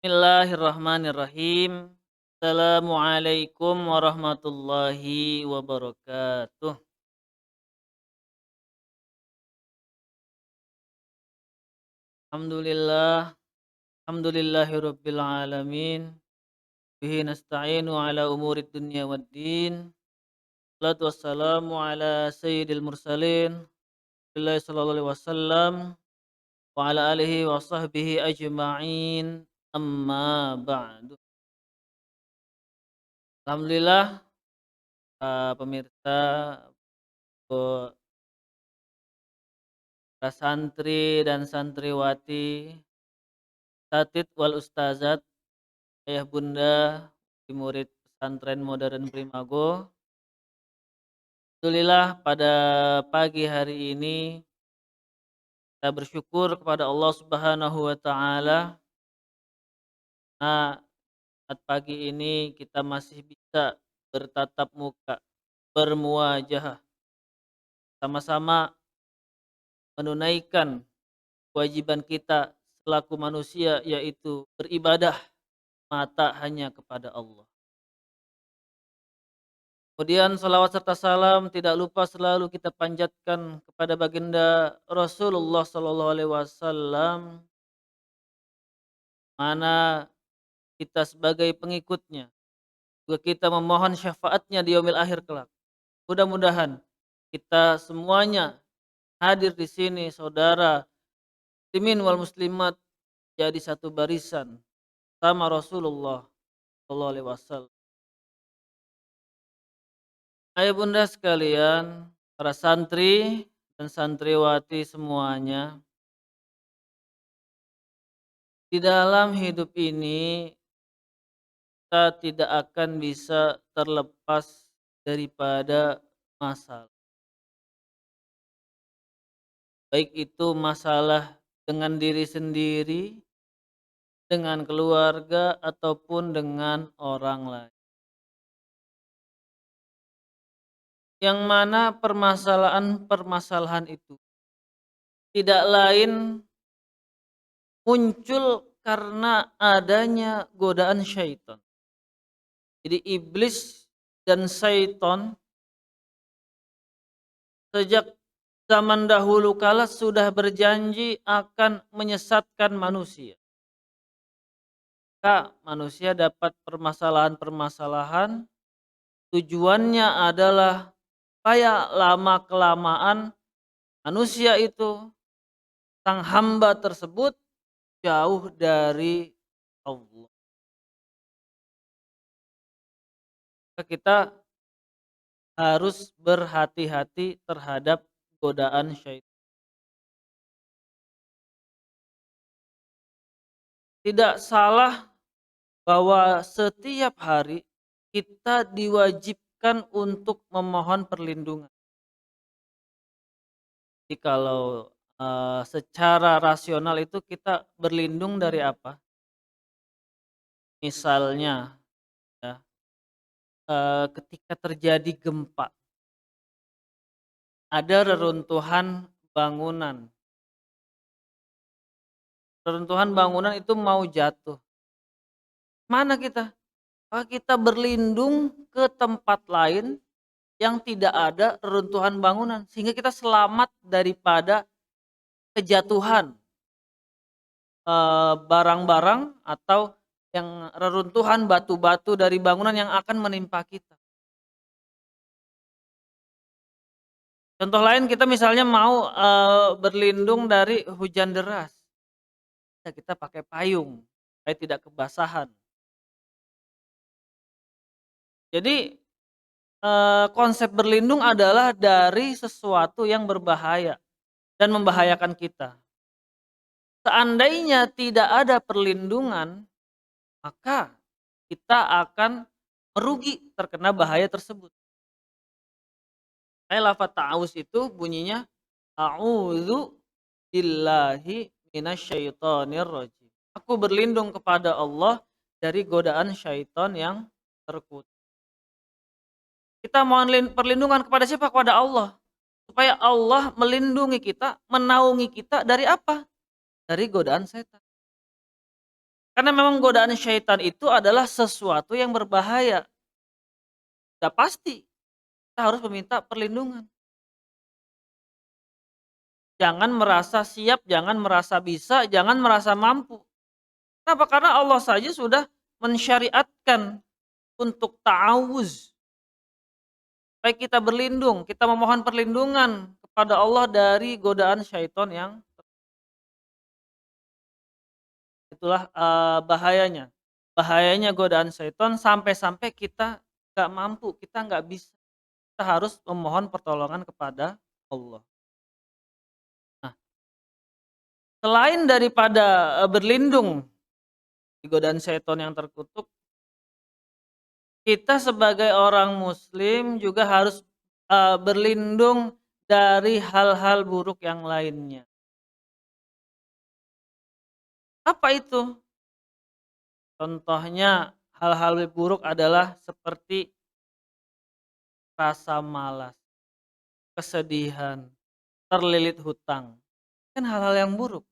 Bismillahirrahmanirrahim. Assalamualaikum warahmatullahi wabarakatuh. Alhamdulillah, alhamdulillahirabbil alamin. Bihi nasta'inu ala umurid dunya waddin. Shalatu wassalamu ala sayyidil mursalin. Billahi sallallahu alaihi wasallam wa ala alihi wa sahbihi ajma'in. Amma ba'du. Alhamdulillah, pemirsa, para santri dan santriwati, Satid wal ustazat, ayah bunda, murid pesantren modern Primago. Alhamdulillah pada pagi hari ini kita bersyukur kepada Allah Subhanahu wa taala. Nah, saat pagi ini kita masih bisa bertatap muka, bermuajah, sama-sama menunaikan kewajiban kita selaku manusia, yaitu beribadah mata hanya kepada Allah. Kemudian salawat serta salam tidak lupa selalu kita panjatkan kepada baginda Rasulullah Sallallahu Alaihi Wasallam, mana kita sebagai pengikutnya juga kita memohon syafaatnya di yaumil akhir kelak. Mudah-mudahan kita semuanya hadir di sini, saudara muslimin wal muslimat, jadi satu barisan sama Rasulullah Sallallahu Alaihi Wasallam. Ayah bunda sekalian, para santri dan santriwati semuanya, di dalam hidup ini kita tidak akan bisa terlepas daripada masalah. Baik itu masalah dengan diri sendiri, dengan keluarga, ataupun dengan orang lain. Yang mana permasalahan-permasalahan itu tidak lain muncul karena adanya godaan syaitan. Jadi iblis dan syaitan sejak zaman dahulu kala sudah berjanji akan menyesatkan manusia. Maka manusia dapat permasalahan-permasalahan, tujuannya adalah supaya lama-kelamaan manusia itu, sang hamba tersebut, jauh dari Allah. Maka kita harus berhati-hati terhadap godaan syaitan. Tidak salah bahwa setiap hari kita diwajibkan untuk memohon perlindungan. Jadi kalau secara rasional itu kita berlindung dari apa? Misalnya ya, ketika terjadi gempa, ada reruntuhan bangunan. Reruntuhan bangunan itu mau jatuh. Mana kita? Kita berlindung ke tempat lain yang tidak ada reruntuhan bangunan sehingga kita selamat daripada kejatuhan barang-barang atau yang reruntuhan batu-batu dari bangunan yang akan menimpa kita. Contoh lain kita misalnya mau berlindung dari hujan deras, ya kita pakai payung supaya tidak kebasahan. Jadi konsep berlindung adalah dari sesuatu yang berbahaya dan membahayakan kita. Seandainya tidak ada perlindungan, maka kita akan merugi terkena bahaya tersebut. Kayak lafaz ta'awuz itu bunyinya a'udzu billahi minasyaitonir rajim. Aku berlindung kepada Allah dari godaan syaitan yang terkutuk. Kita mohon perlindungan kepada siapa? Kepada Allah. Supaya Allah melindungi kita, menaungi kita dari apa? Dari godaan setan. Karena memang godaan syaitan itu adalah sesuatu yang berbahaya. Sudah pasti kita harus meminta perlindungan. Jangan merasa siap, jangan merasa bisa, jangan merasa mampu. Kenapa? Karena Allah saja sudah mensyariatkan untuk ta'awuz, supaya kita berlindung, kita memohon perlindungan kepada Allah dari godaan syaitan yang itulah, bahayanya. Bahayanya godaan syaitan sampai-sampai kita nggak mampu, kita nggak bisa, kita harus memohon pertolongan kepada Allah. Nah, selain daripada, berlindung di godaan syaitan yang terkutuk, kita sebagai orang muslim juga harus, berlindung dari hal-hal buruk yang lainnya. Apa itu? Contohnya hal-hal buruk adalah seperti rasa malas, kesedihan, terlilit hutang, kan hal-hal yang buruk.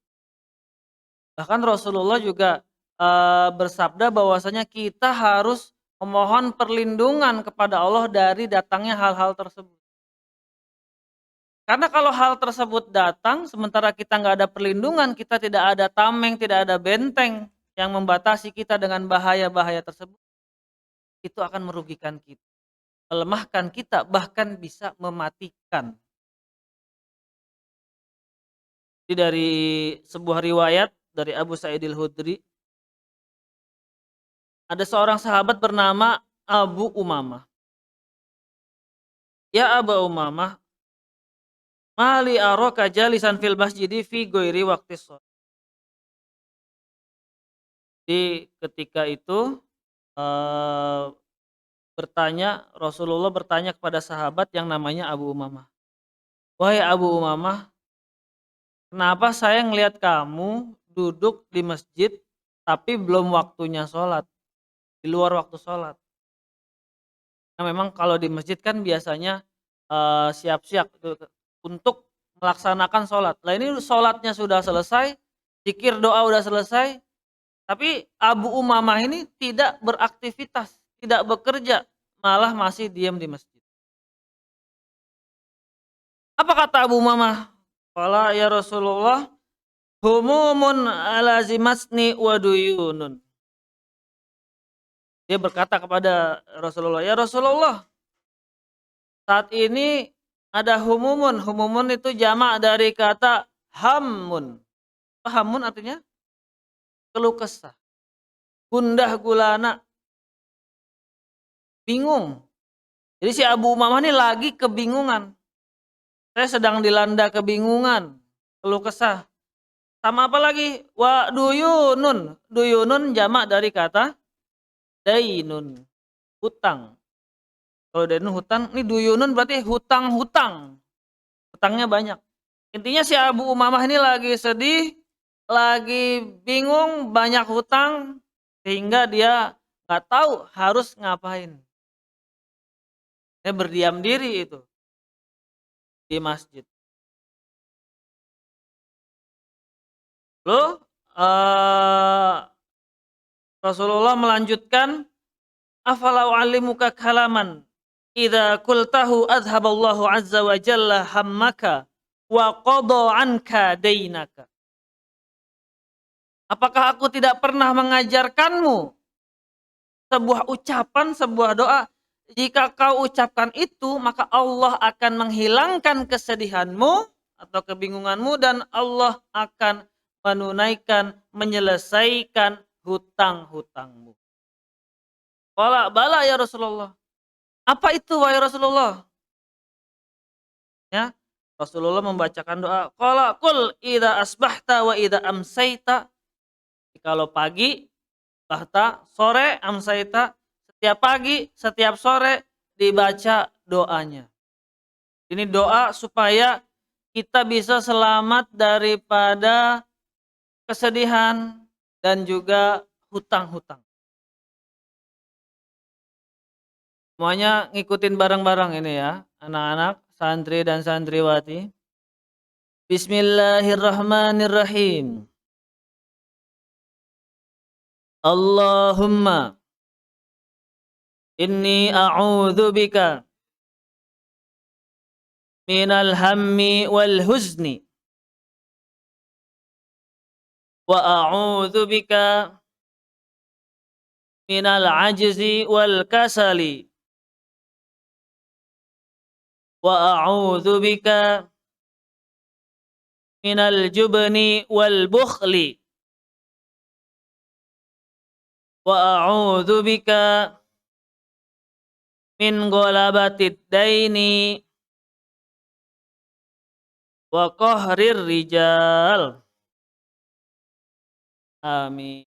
Bahkan Rasulullah juga, bersabda bahwasanya kita harus memohon perlindungan kepada Allah dari datangnya hal-hal tersebut. Karena kalau hal tersebut datang sementara kita nggak ada perlindungan, kita tidak ada tameng, tidak ada benteng yang membatasi kita dengan bahaya-bahaya tersebut, itu akan merugikan kita, melemahkan kita, bahkan bisa mematikan. Jadi dari sebuah riwayat dari Abu Sa'id al-Khudri, ada seorang sahabat bernama Abu Umamah. "Ya Aba Umamah, mali araka jalisan fil masjidi fi ghairi waqtis shalah." Jadi ketika itu, eee, Rasulullah bertanya kepada sahabat yang namanya Abu Umamah, "Wahai Abu Umamah, kenapa saya ngelihat kamu duduk di masjid tapi belum waktunya sholat, di luar waktu sholat?" Nah, memang kalau di masjid kan biasanya, siap-siap untuk melaksanakan sholat. Lah ini sholatnya sudah selesai, zikir doa udah selesai, tapi Abu Umamah ini tidak beraktivitas, tidak bekerja, malah masih diam di masjid. Apa kata Abu Umamah? Qala ya Rasulullah, humumun alazimatni wa duyunun. Dia berkata kepada Rasulullah, "Ya Rasulullah, saat ini ada humumun." Humumun itu jamak dari kata hammun. Hammun artinya keluh kesah, gundah gulana, bingung. Jadi si Abu Umamah ini lagi kebingungan. Saya sedang dilanda kebingungan, keluh kesah. Sama apa lagi? Wa duyunun. Duyunun jamak dari kata dainun, hutang. Kalau dainun hutang, ini duyunun berarti hutang-hutang. Hutangnya banyak. Intinya si Abu Umamah ini lagi sedih, lagi bingung, banyak hutang, sehingga dia nggak tahu harus ngapain. Dia berdiam diri itu di masjid. Lalu Rasulullah melanjutkan, "Afala u'allimuka kalaman, idza qultahu adhaballahu azza wa jalla hammaka wa qada anka dainaka." Apakah aku tidak pernah mengajarkanmu sebuah ucapan, sebuah doa, jika kau ucapkan itu maka Allah akan menghilangkan kesedihanmu atau kebingunganmu dan Allah akan menunaikan, menyelesaikan hutang-hutangmu. Qala bala ya Rasulullah. Apa itu wahai Rasulullah? Ya, Rasulullah membacakan doa, qala qul idza asbahta wa idza amsayta. Kalau pagi, bahta, sore, amsayta, setiap pagi, setiap sore dibaca doanya. Ini doa supaya kita bisa selamat daripada kesedihan dan juga hutang-hutang. Semuanya ngikutin bareng-bareng ini ya, anak-anak, santri dan santriwati. Bismillahirrahmanirrahim. Allahumma inni a'udzubika minal hammi wal huzni wa a'udzubika minal ajzi wal kasali wa a'udzubika minal jubni wal bukhli wa a'udzubika min ghalabatid daini wa qahrir rijal. Amin.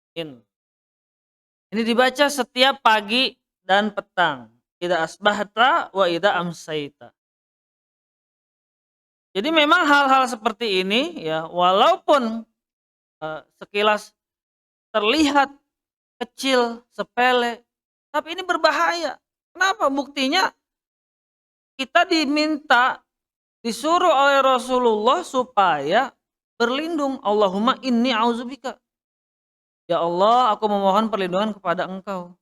Ini dibaca setiap pagi dan petang. Idza asbahta wa idza amsayta. Jadi memang hal-hal seperti ini ya, walaupun sekilas terlihat kecil, sepele, tapi ini berbahaya. Kenapa? Buktinya kita diminta, disuruh oleh Rasulullah supaya berlindung. Allahumma inni a'udzubika. Ya Allah, aku memohon perlindungan kepada Engkau.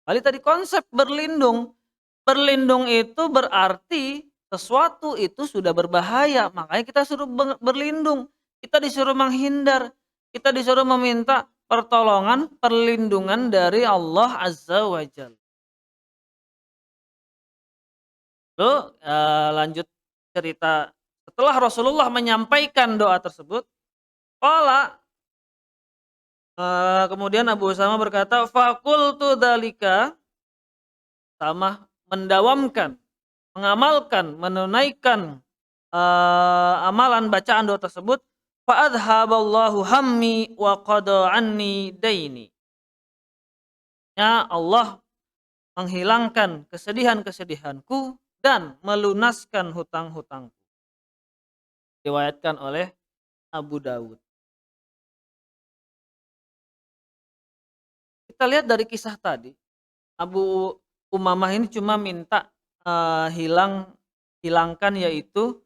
Kali tadi konsep berlindung. Berlindung itu berarti sesuatu itu sudah berbahaya, makanya kita suruh berlindung. Kita disuruh menghindar, kita disuruh meminta pertolongan, perlindungan dari Allah Azza wa Jalla. Lalu lanjut cerita, setelah Rasulullah menyampaikan doa tersebut, qala, kemudian Abu Usama berkata, faqultu dzalika, sama mendawamkan, mengamalkan, menunaikan amalan bacaan doa tersebut, fa adhaballahu hammi wa qada anni daini. Ya Allah menghilangkan kesedihan-kesedihanku dan melunaskan hutang-hutangku. Diriwayatkan oleh Abu Dawud. Kita lihat dari kisah tadi, Abu Umamah ini cuma minta hilangkan, yaitu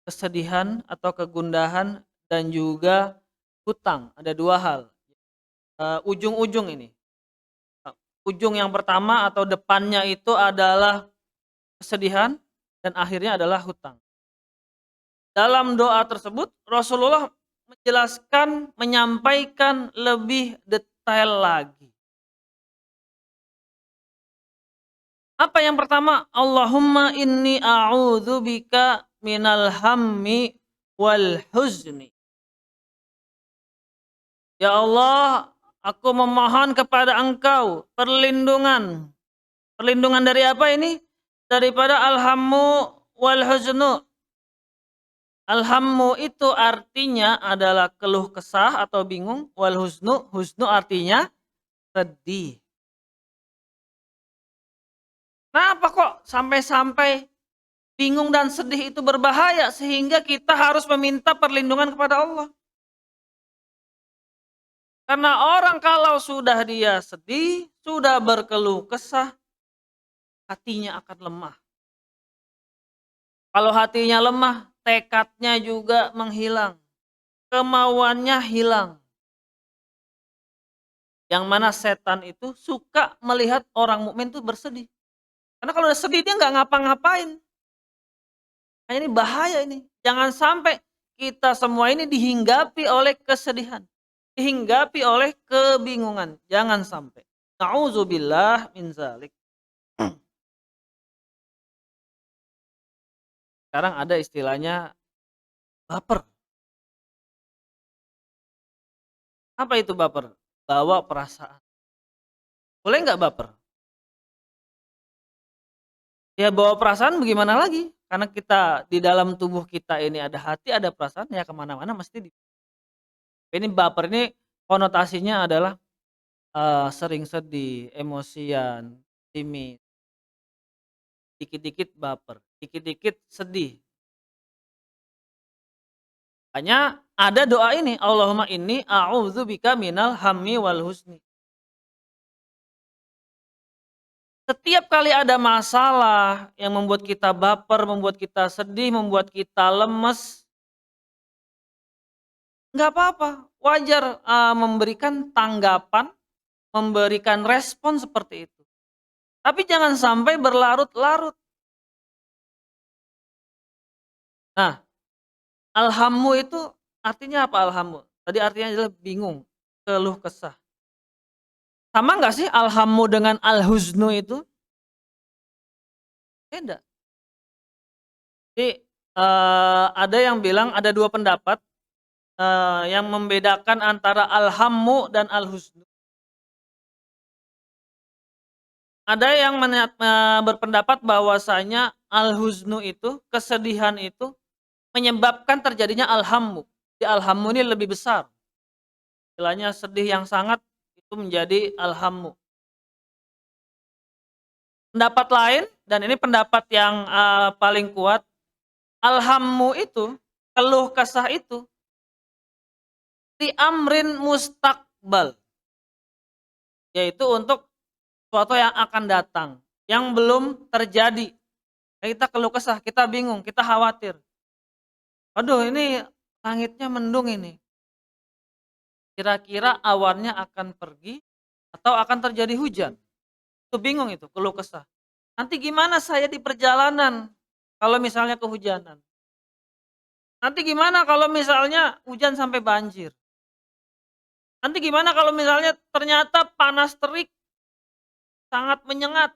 kesedihan atau kegundahan dan juga hutang. Ada dua hal. Ujung-ujung ini. Ujung yang pertama atau depannya itu adalah kesedihan dan akhirnya adalah hutang. Dalam doa tersebut Rasulullah menjelaskan, menyampaikan lebih detail lagi. Apa yang pertama? Allahumma inni a'udzubika minal hammi wal huzni. Ya Allah, aku memohon kepada Engkau perlindungan. Perlindungan dari apa ini? Daripada alhammu wal huznu. Alhammu itu artinya adalah keluh kesah atau bingung. Wal huznu, huznu artinya sedih. Kenapa kok sampai-sampai bingung dan sedih itu berbahaya sehingga kita harus meminta perlindungan kepada Allah? Karena orang kalau sudah dia sedih, sudah berkeluh kesah, hatinya akan lemah. Kalau hatinya lemah, tekadnya juga menghilang. Kemauannya hilang. Yang mana setan itu suka melihat orang mukmin itu bersedih. Karena kalau udah sedih dia nggak ngapa-ngapain. Nah, ini bahaya ini. Jangan sampai kita semua ini dihinggapi oleh kesedihan. Dihinggapi oleh kebingungan. Jangan sampai. Na'udzubillah min zalik. Sekarang ada istilahnya baper. Apa itu baper? Bawa perasaan. Boleh nggak baper? Ya bawa perasaan bagaimana lagi? Karena kita di dalam tubuh kita ini ada hati, ada perasaan, ya kemana-mana mesti ini baper ini konotasinya adalah sering sedih, emosian, timid, dikit-dikit baper, dikit-dikit sedih. Hanya ada doa ini, Allahumma inni a'udzubika minal hammi wal husni. Setiap kali ada masalah yang membuat kita baper, membuat kita sedih, membuat kita lemes, nggak apa-apa, wajar memberikan tanggapan memberikan respon seperti itu. Tapi jangan sampai berlarut-larut. Nah, alhammu itu artinya apa alhammu? Tadi artinya adalah bingung, keluh kesah. Sama nggak sih alhammu dengan alhuznu itu? Beda. Jadi, ada yang bilang ada 2 pendapat, yang membedakan antara alhammu dan alhuznu. Ada yang berpendapat bahwasanya al-huznu itu, kesedihan itu menyebabkan terjadinya alhammu. Jadi alhammu ini lebih besar. Istilahnya sedih yang sangat itu menjadi alhammu. Pendapat lain dan ini pendapat yang, paling kuat, alhammu itu, keluh kesah itu di amrin mustaqbal, yaitu untuk sesuatu yang akan datang, yang belum terjadi. Kita keluh kesah, kita bingung, kita khawatir. Waduh ini langitnya mendung ini. Kira-kira awannya akan pergi atau akan terjadi hujan? Itu bingung itu, keluh kesah. Nanti gimana saya di perjalanan kalau misalnya kehujanan? Nanti gimana kalau misalnya hujan sampai banjir? Nanti gimana kalau misalnya ternyata panas terik, sangat menyengat?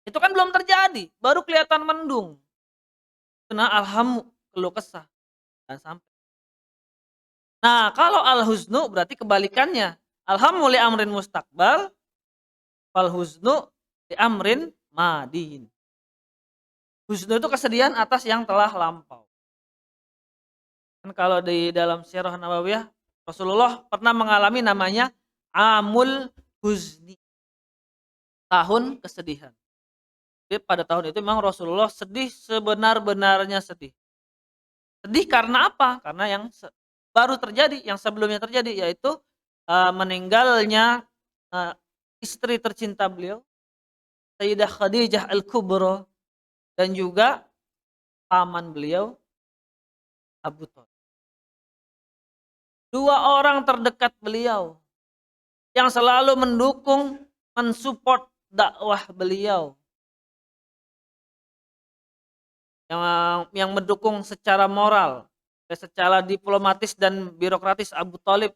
Itu kan belum terjadi, baru kelihatan mendung. Kena alhamu, keluh kesah. Dan sampai. Nah, kalau al-huznu berarti kebalikannya. Alhamu li amrin mustaqbal, fal huznu li amrin madin. Huznu itu kesedihan atas yang telah lampau. Kan kalau di dalam Sirah Nabawiyah, Rasulullah pernah mengalami namanya amul huzni, tahun kesedihan. Jadi pada tahun itu memang Rasulullah sedih sebenar-benarnya sedih. Sedih karena apa? Karena yang baru terjadi, yang sebelumnya terjadi yaitu meninggalnya eee, istri tercinta beliau, Sayyidah Khadijah Al-Kubra dan juga paman beliau Abu Thalib. 2 orang terdekat beliau yang selalu mendukung, mensupport dakwah beliau, yang mendukung secara moral, secara diplomatis dan birokratis Abu Thalib,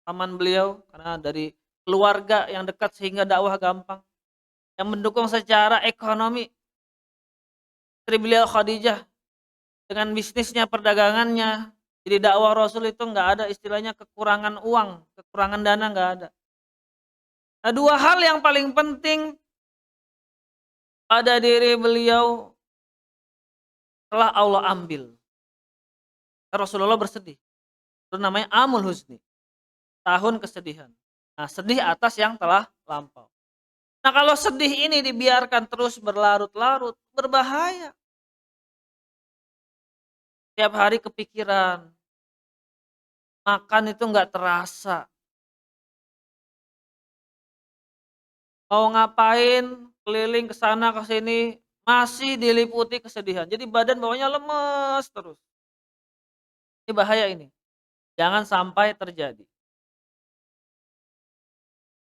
paman beliau, karena dari keluarga yang dekat sehingga dakwah gampang. Yang mendukung secara ekonomi, istri beliau Khadijah dengan bisnisnya, perdagangannya. Jadi dakwah Rasul itu nggak ada istilahnya kekurangan uang, kekurangan dana nggak ada. Nah, 2 hal yang paling penting pada diri beliau telah Allah ambil. Rasulullah bersedih. Itu namanya amul husni, tahun kesedihan. Nah, sedih atas yang telah lampau. Nah, kalau sedih ini dibiarkan terus berlarut-larut, berbahaya. Tiap hari kepikiran, makan itu nggak terasa. Mau ngapain, keliling ke sana ke sini, masih diliputi kesedihan. Jadi badan bawahnya lemes terus. Ini bahaya ini. Jangan sampai terjadi.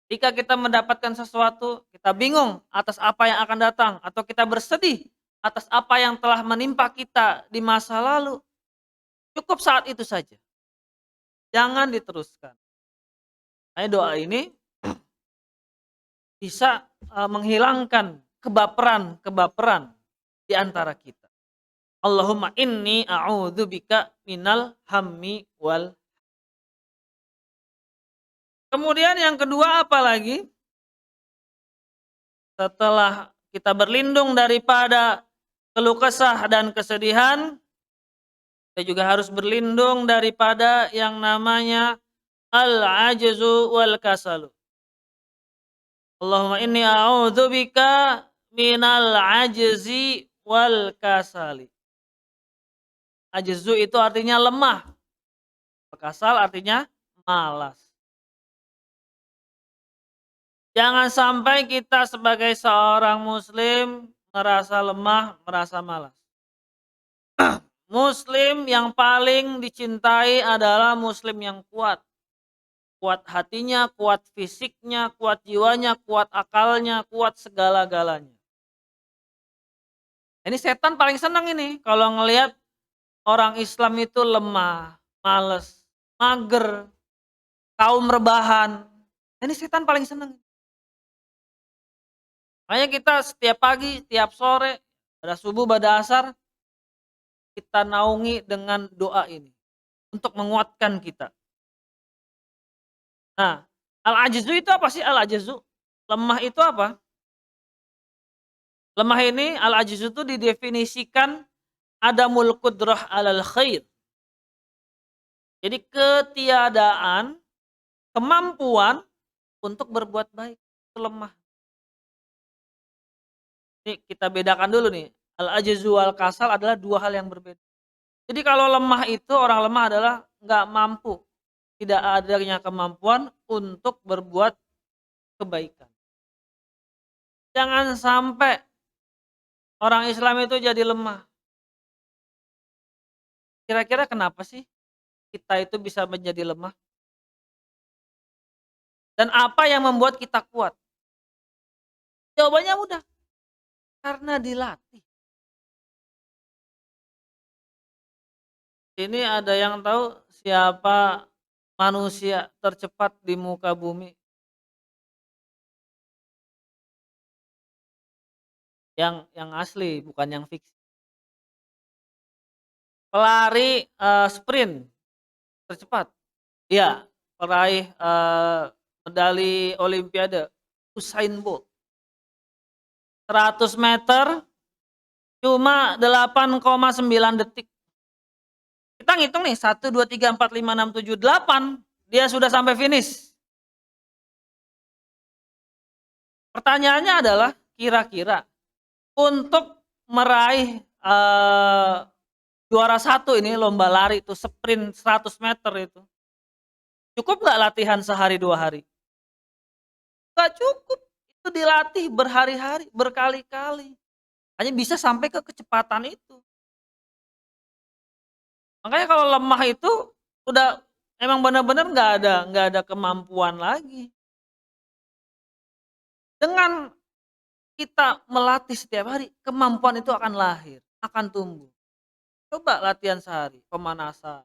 Jika kita mendapatkan sesuatu, kita bingung atas apa yang akan datang, atau kita bersedih atas apa yang telah menimpa kita di masa lalu, cukup saat itu saja. Jangan diteruskan. Nah, doa ini bisa menghilangkan kebaperan-kebaperan di antara kita. Allahumma inni a'udzubika minal hammi wal. Kemudian yang kedua apa lagi? Setelah kita berlindung daripada keluh kesah dan kesedihan, kita juga harus berlindung daripada yang namanya al-ajzu wal kasalu. Allahumma inni a'udzubika minal ajzi wal kasali. Ajzu itu artinya lemah. Kasal artinya malas. Jangan sampai kita sebagai seorang muslim merasa lemah, merasa malas. Muslim yang paling dicintai adalah muslim yang kuat. kuat hatinya, kuat fisiknya, kuat jiwanya, kuat akalnya, kuat segala-galanya. Ini setan paling senang ini kalau ngelihat orang Islam itu lemah, males, mager, kaum rebahan. Ini setan paling senang. Makanya kita setiap pagi, tiap sore, pada subuh, pada asar, kita naungi dengan doa ini untuk menguatkan kita. Nah, al-ajzu itu apa sih al-ajzu? Lemah itu apa? Lemah ini al-ajzu itu didefinisikan adamul qudrah 'alal khair. Jadi ketiadaan kemampuan untuk berbuat baik, itu lemah. Nih kita bedakan dulu nih, al-ajzu wal kasal adalah 2 hal yang berbeda. Jadi kalau lemah itu, orang lemah adalah nggak mampu, tidak adanya kemampuan untuk berbuat kebaikan. Jangan sampai orang Islam itu jadi lemah. Kira-kira kenapa sih kita itu bisa menjadi lemah? Dan apa yang membuat kita kuat? Jawabannya mudah, karena dilatih. Ini ada yang tahu siapa manusia tercepat di muka bumi? Yang asli, bukan yang fiksi. Pelari, sprint tercepat. Iya, peraih, medali olimpiade, Usain Bolt. 100 meter cuma 8,9 detik. Kita ngitung nih 1, 2, 3, 4, 5, 6, 7, 8, dia sudah sampai finish. Pertanyaannya adalah kira-kira untuk meraih, juara satu ini lomba lari itu sprint 100 meter itu, cukup nggak latihan sehari 2 hari? Nggak cukup, itu dilatih berhari-hari, berkali-kali, hanya bisa sampai ke kecepatan itu. Makanya kalau lemah itu udah emang benar-benar nggak ada kemampuan lagi. Dengan kita melatih setiap hari, kemampuan itu akan lahir, akan tumbuh. Coba latihan sehari, pemanasan,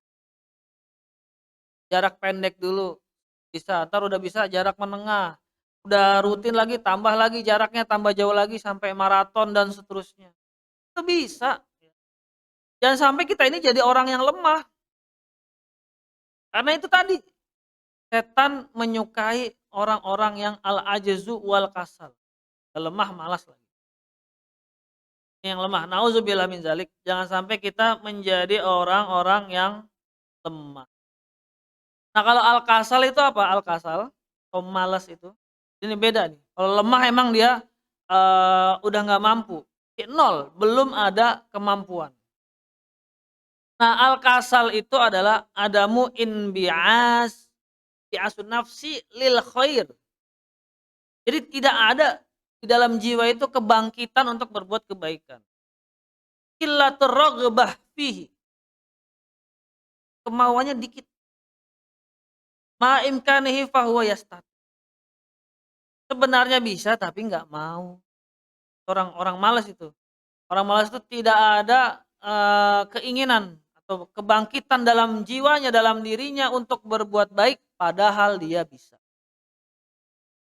jarak pendek dulu bisa, entar udah bisa jarak menengah, udah rutin lagi tambah lagi jaraknya, tambah jauh lagi sampai maraton dan seterusnya. Itu bisa. Jangan sampai kita ini jadi orang yang lemah, karena itu tadi, setan menyukai orang-orang yang al-ajzu wal kasal, lemah, malas lagi. Ini yang lemah, nauzubillah min dzalik, jangan sampai kita menjadi orang-orang yang lemah. Nah, kalau al-kasal itu apa? Al-kasal, pemalas itu, ini beda nih. Kalau lemah emang dia, udah nggak mampu, nol, belum ada kemampuan. Nah, al-kasal itu adalah adamu bi'asun nafsi lil khair. Jadi tidak ada di dalam jiwa itu kebangkitan untuk berbuat kebaikan. Qillatur raghbah fihi, kemauannya dikit. Ma imkanihi fahuwa yastat. Sebenarnya bisa tapi nggak mau. Orang-orang malas itu. Orang malas itu tidak ada, keinginan atau kebangkitan dalam jiwanya, dalam dirinya untuk berbuat baik padahal dia bisa.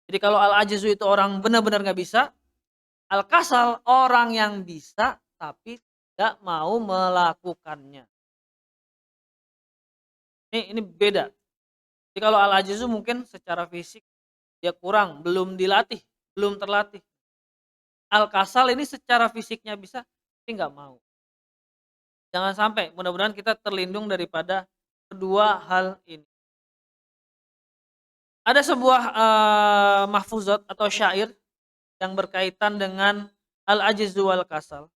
Jadi kalau al-ajzu itu orang benar-benar nggak bisa, al-kasal orang yang bisa tapi tidak mau melakukannya. Ini beda. Jadi kalau al-ajzu mungkin secara fisik dia kurang, belum dilatih, belum terlatih. Al-kasal ini secara fisiknya bisa, tapi nggak mau. Jangan sampai, mudah-mudahan kita terlindung daripada kedua hal ini. Ada sebuah, mahfuzat atau syair yang berkaitan dengan al-ajzu wal kasal.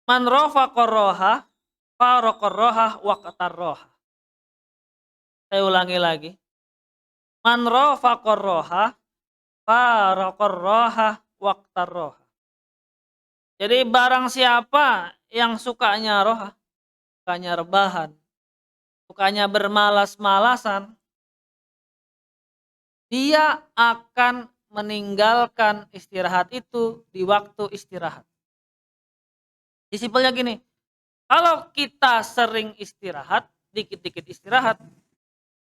Man rafaqar roha, faraqar roha waqtar roha. Saya ulangi lagi. Man rafaqar roha, faraqar roha waqtar roha. Jadi barang siapa yang sukanya roha, sukanya rebahan, bukannya bermalas-malasan, dia akan meninggalkan istirahat itu di waktu istirahat. Jadi simpelnya gini, kalau kita sering istirahat, dikit-dikit istirahat,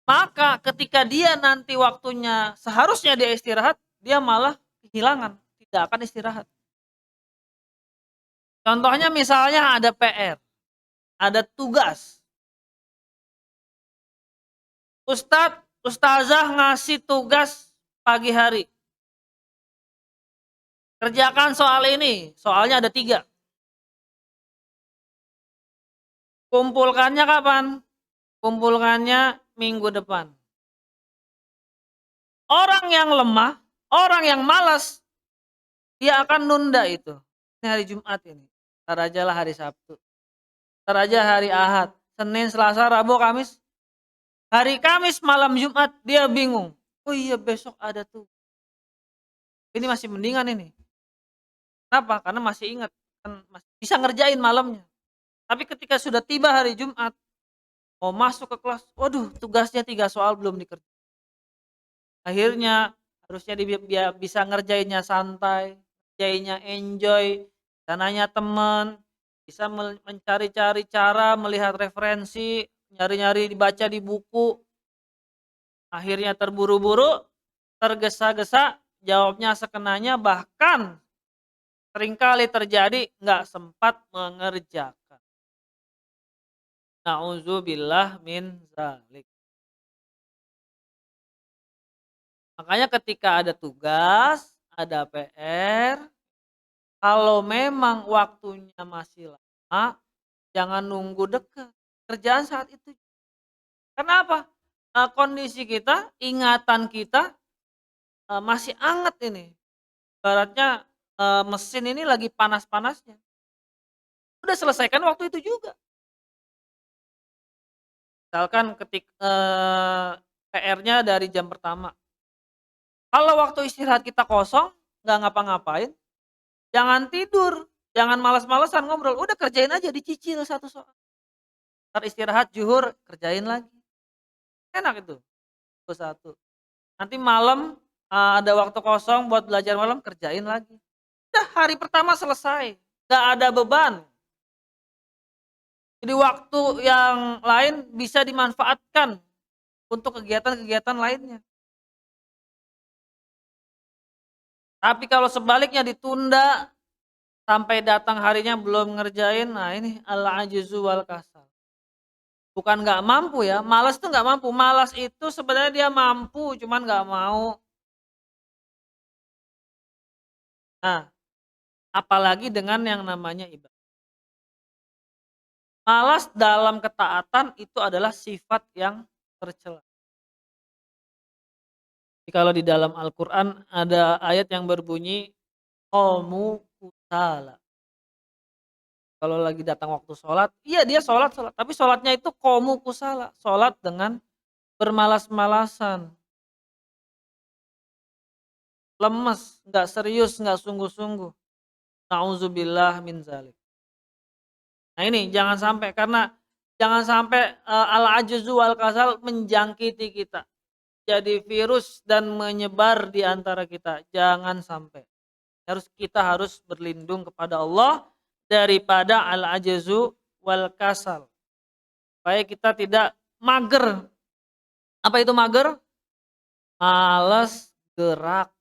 maka ketika dia nanti waktunya seharusnya dia istirahat, dia malah kehilangan, tidak akan istirahat. Contohnya misalnya ada PR, ada tugas, ustazah ngasih tugas pagi hari, kerjakan soal ini, soalnya ada 3, kumpulkannya kapan? Kumpulkannya minggu depan. Orang yang lemah, orang yang malas, dia akan nunda itu. Ini hari Jumat ini, entar ajalah hari Sabtu, entar aja hari Ahad, Senin, Selasa, Rabu, Kamis. Hari Kamis malam Jumat dia bingung, "Oh iya besok ada tuh." Ini masih mendingan ini. Kenapa? Karena masih ingat, kan masih bisa ngerjain malamnya. Tapi ketika sudah tiba hari Jumat, mau masuk ke kelas, waduh tugasnya 3 soal belum dikerjain. Akhirnya harusnya bisa ngerjainnya santai, ngerjainnya enjoy, bisa nanya temen, bisa mencari-cari cara, melihat referensi, nyari-nyari dibaca di buku. Akhirnya terburu-buru, tergesa-gesa, jawabnya sekenanya, bahkan seringkali terjadi nggak sempat mengerjakan. Nauzubillah min dzalik. Makanya ketika ada tugas, ada PR, kalau memang waktunya masih lama, jangan nunggu dekat, kerjaan saat itu. Karena apa? Kondisi kita, ingatan kita, masih anget ini. Ibaratnya, mesin ini lagi panas-panasnya. Udah selesaikan waktu itu juga. Misalkan PR-nya dari jam pertama. Kalau waktu istirahat kita kosong, nggak ngapa-ngapain, jangan tidur, jangan malas-malesan ngobrol, udah kerjain aja, dicicil satu soal. Entar istirahat zuhur, kerjain lagi. Enak itu, satu. Nanti malam, ada waktu kosong buat belajar malam, kerjain lagi. Udah hari pertama selesai, nggak ada beban. Jadi waktu yang lain bisa dimanfaatkan untuk kegiatan-kegiatan lainnya. Tapi kalau sebaliknya ditunda sampai datang harinya belum ngerjain, nah ini al-ajzu wal kasal. Bukan nggak mampu ya, malas tuh nggak mampu, malas itu sebenarnya dia mampu, cuman nggak mau. Nah, apalagi dengan yang namanya ibadah. Malas dalam ketaatan itu adalah sifat yang tercela. Jadi kalau di dalam Al-Qur'an ada ayat yang berbunyi, qamu kusala. Kalau lagi datang waktu sholat, iya dia sholat, tapi sholatnya itu qamu kusala, sholat dengan bermalas-malasan, lemes, nggak serius, nggak sungguh-sungguh. Nauzubillah min dzalik. Nah ini jangan sampai, karena jangan sampai, al-ajzu wal kasal menjangkiti kita, jadi virus dan menyebar di antara kita, jangan sampai. Kita harus berlindung kepada Allah daripada al-ajzu wal kasal, supaya kita tidak mager. Apa itu mager? Males gerak.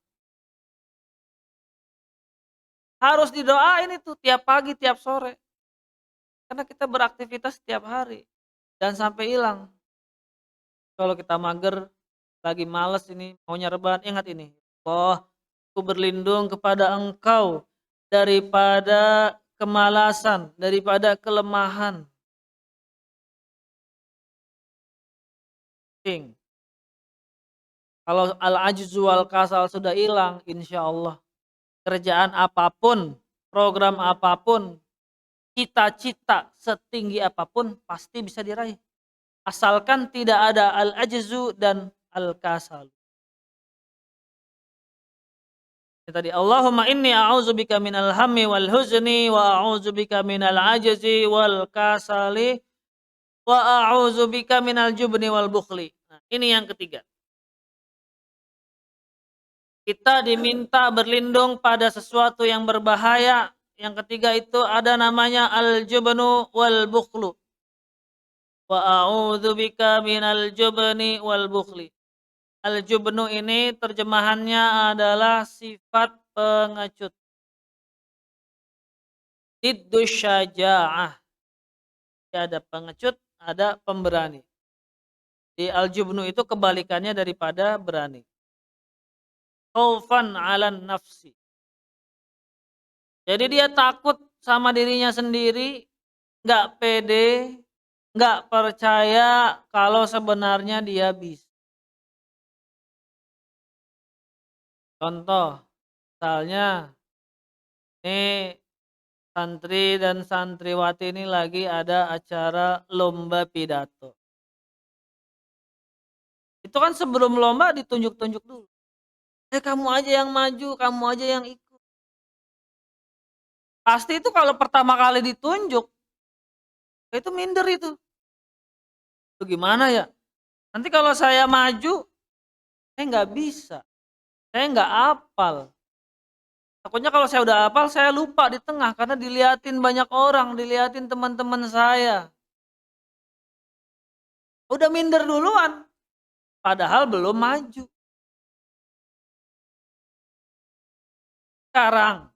Harus didoain itu tiap pagi, tiap sore. Karena kita beraktivitas setiap hari, dan sampai hilang. Kalau kita mager, lagi males ini, maunya rebahan, ingat ini, "Allah, aku berlindung kepada Engkau daripada kemalasan, daripada kelemahan." Ting. Kalau al-ajzu wal kasal sudah hilang, insya Allah kerjaan apapun, program apapun, cita-cita setinggi apapun pasti bisa diraih. Asalkan tidak ada al-ajzu dan al-kasal. Ya tadi, Allahumma inni a'udzubika minal hammi wal huzni wa a'udzubika minal ajzi wal kasali wa a'udzubika minal jubni wal bukhli. Nah, ini yang ketiga. Kita diminta berlindung pada sesuatu yang berbahaya. Yang ketiga itu ada namanya al-jubnu wal bukhlu. Wa a'udzubika minal jubni wal bukhli. Al-jubnu ini terjemahannya adalah sifat pengecut. Diddus syaja'ah. Ada pengecut, ada pemberani. Di al-jubnu itu kebalikannya daripada berani. Khaufan 'alan nafsi. Jadi dia takut sama dirinya sendiri, nggak pede, nggak percaya kalau sebenarnya dia bisa. Contoh, misalnya nih santri dan santriwati ini lagi ada acara lomba pidato. Itu kan sebelum lomba ditunjuk-tunjuk dulu. Kamu aja yang maju, kamu aja yang ikut. Pasti itu kalau pertama kali ditunjuk, itu minder itu. Itu gimana ya? Nanti kalau saya maju, saya nggak bisa, saya nggak apal. Takutnya kalau saya udah hafal, saya lupa di tengah karena diliatin banyak orang, diliatin teman-teman saya. Udah minder duluan, padahal belum maju. Sekarang,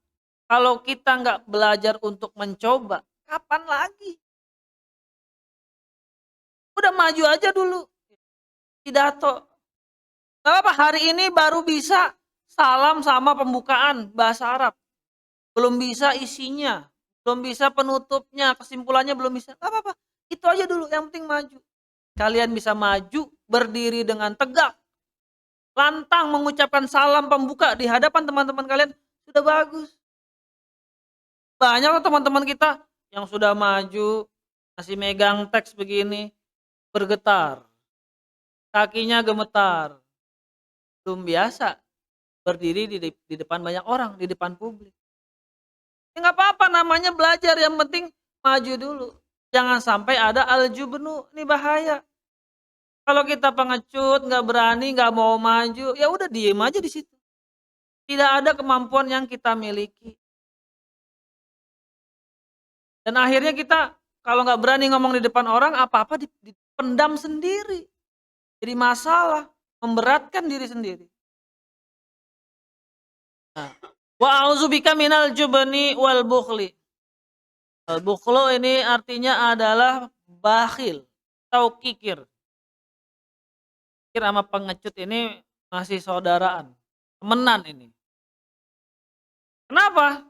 kalau kita nggak belajar untuk mencoba, kapan lagi? Udah maju aja dulu, pidato. Gak apa, hari ini baru bisa salam sama pembukaan bahasa Arab. Belum bisa isinya, belum bisa penutupnya, kesimpulannya belum bisa. Gak apa-apa, itu aja dulu, yang penting maju. Kalian bisa maju, berdiri dengan tegak, lantang mengucapkan salam pembuka di hadapan teman-teman kalian, sudah bagus. Banyak loh teman-teman kita yang sudah maju, masih megang teks begini, bergetar, kakinya gemetar, belum biasa berdiri di depan banyak orang, di depan publik. Ya nggak apa-apa, namanya belajar, yang penting maju dulu. Jangan sampai ada al-jubnu, ini bahaya. Kalau kita pengecut, nggak berani, nggak mau maju, ya udah diem aja di situ. Tidak ada kemampuan yang kita miliki. Dan akhirnya kita kalau nggak berani ngomong di depan orang, apa-apa dipendam sendiri. Jadi masalah, memberatkan diri sendiri. Nah, wa a'udzubika minal jubni wal bukhli. Al bukhlu ini artinya adalah bakhil atau kikir. Kikir sama pengecut ini masih saudaraan, temenan ini. Kenapa?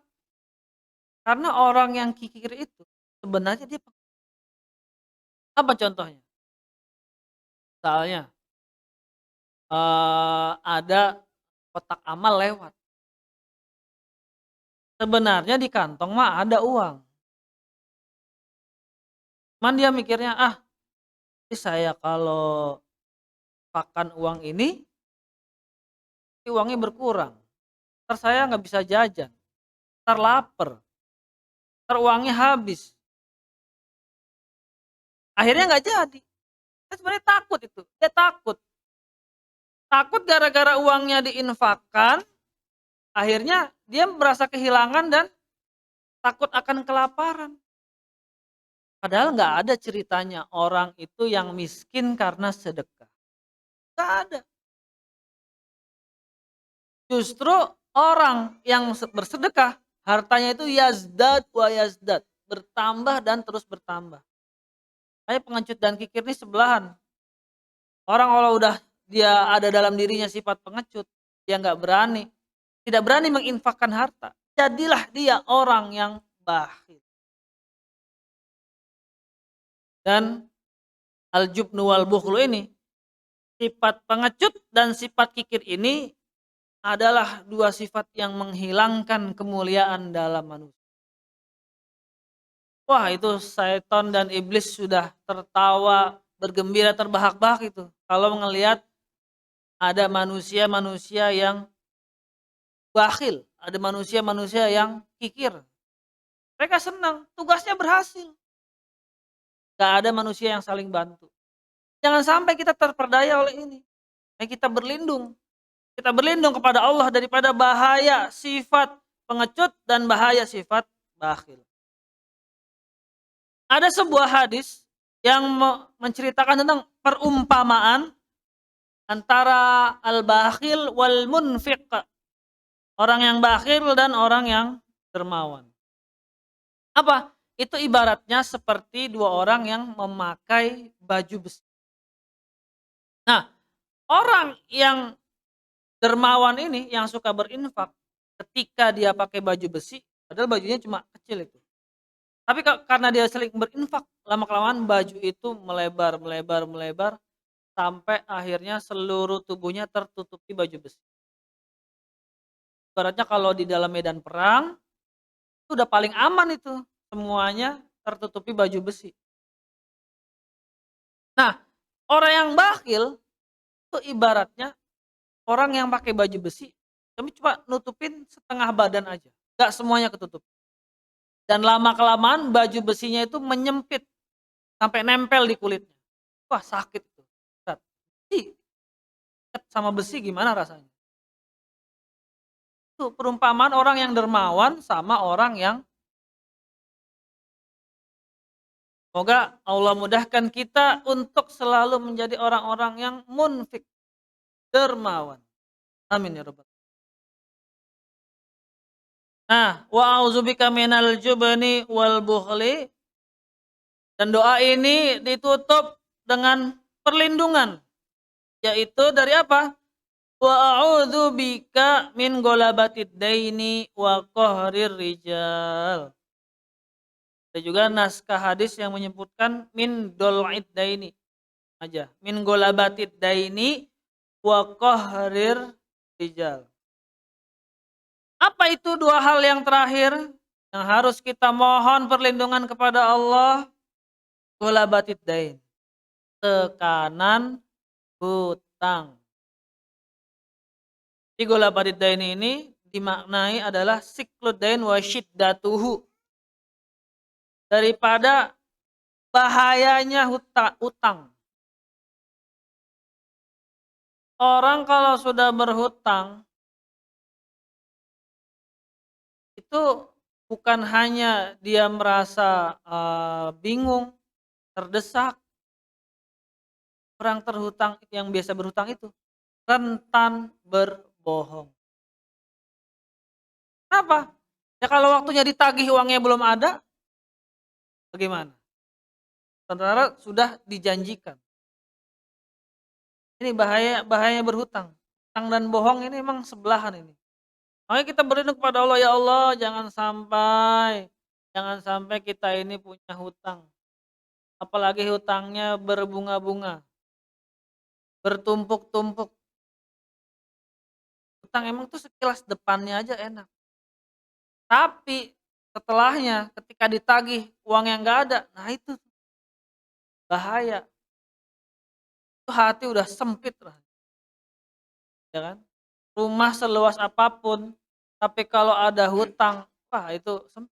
Karena orang yang kikir itu sebenarnya dia apa contohnya? Misalnya ada kotak amal lewat. Sebenarnya di kantong mah ada uang. Cuman dia mikirnya, "Ah, ini saya kalau pakan uang ini, uangnya berkurang. Entar saya nggak bisa jajan, entar laper, entar uangnya habis." Akhirnya nggak jadi. Kan sebenarnya takut itu, dia takut. Takut gara-gara uangnya diinfakkan, akhirnya dia merasa kehilangan dan takut akan kelaparan. Padahal nggak ada ceritanya orang itu yang miskin karena sedekah. Nggak ada. Justru orang yang bersedekah, hartanya itu yazdad wa yazdad, bertambah dan terus bertambah. Kayak pengecut dan kikir ini sebelahan. Orang kalau udah dia ada dalam dirinya sifat pengecut, dia nggak berani, tidak berani menginfakkan harta. Jadilah dia orang yang bakhil. Dan al-jubnu wal bukhlu ini, sifat pengecut dan sifat kikir ini adalah dua sifat yang menghilangkan kemuliaan dalam manusia. Wah, itu setan dan iblis sudah tertawa, bergembira, terbahak-bahak itu kalau ngelihat ada manusia-manusia yang bakhil, ada manusia-manusia yang kikir. Mereka senang, tugasnya berhasil. Nggak ada manusia yang saling bantu. Jangan sampai kita terperdaya oleh ini. Kita berlindung kepada Allah daripada bahaya sifat pengecut dan bahaya sifat bakhil. Ada sebuah hadis yang menceritakan tentang perumpamaan antara al-bakhil wal munfiq. Orang yang bakhil dan orang yang dermawan. Apa? Itu ibaratnya seperti dua orang yang memakai baju besi. Nah, orang yang dermawan ini yang suka berinfak, ketika dia pakai baju besi, padahal bajunya cuma kecil itu. Tapi karena dia sering berinfak, lama-kelamaan baju itu melebar, melebar, melebar, sampai akhirnya seluruh tubuhnya tertutupi baju besi. Ibaratnya kalau di dalam medan perang, itu udah paling aman itu, semuanya tertutupi baju besi. Nah, orang yang bakhil itu ibaratnya orang yang pakai baju besi, tapi cuma nutupin setengah badan aja, nggak semuanya ketutup. Dan lama-kelamaan baju besinya itu menyempit, sampai nempel di kulitnya. Wah sakit tuh, Ustaz. Ih, sama besi gimana rasanya? Itu perumpamaan orang yang dermawan sama orang yang semoga Allah mudahkan kita untuk selalu menjadi orang-orang yang munfik, dermawan. Amin ya rabbal. Nah, wa a'udzubika minal jubni wal bukhli, dan doa ini ditutup dengan perlindungan, yaitu dari apa? Wa a'udzubika min golabatid daini wa qahrir rijal. Ada juga naskah hadis yang menyebutkan min dol'id daini aja. Min golabatid daini wa qahrir rijal. Apa itu dua hal yang terakhir yang harus kita mohon perlindungan kepada Allah? Golabatid dain, tekanan hutang. Di golabatid dain ini dimaknai adalah sikludain wa syiddatuhu, daripada bahayanya utang. Orang kalau sudah berhutang itu bukan hanya dia merasa bingung, terdesak. Orang terhutang yang biasa berhutang itu rentan berbohong. Kenapa? Ya kalau waktunya ditagih uangnya belum ada, bagaimana? Sementara sudah dijanjikan. Ini bahaya berhutang. Hutang dan bohong ini memang sebelahan ini. Makanya kita berlindung kepada Allah, ya Allah jangan sampai kita ini punya hutang. Apalagi hutangnya berbunga-bunga, bertumpuk-tumpuk. Hutang emang tuh sekilas depannya aja enak. Tapi setelahnya ketika ditagih uang yang nggak ada, nah itu bahaya. Itu hati udah sempit lah, ya kan? Rumah seluas apapun, tapi kalau ada hutang, wah itu sempit.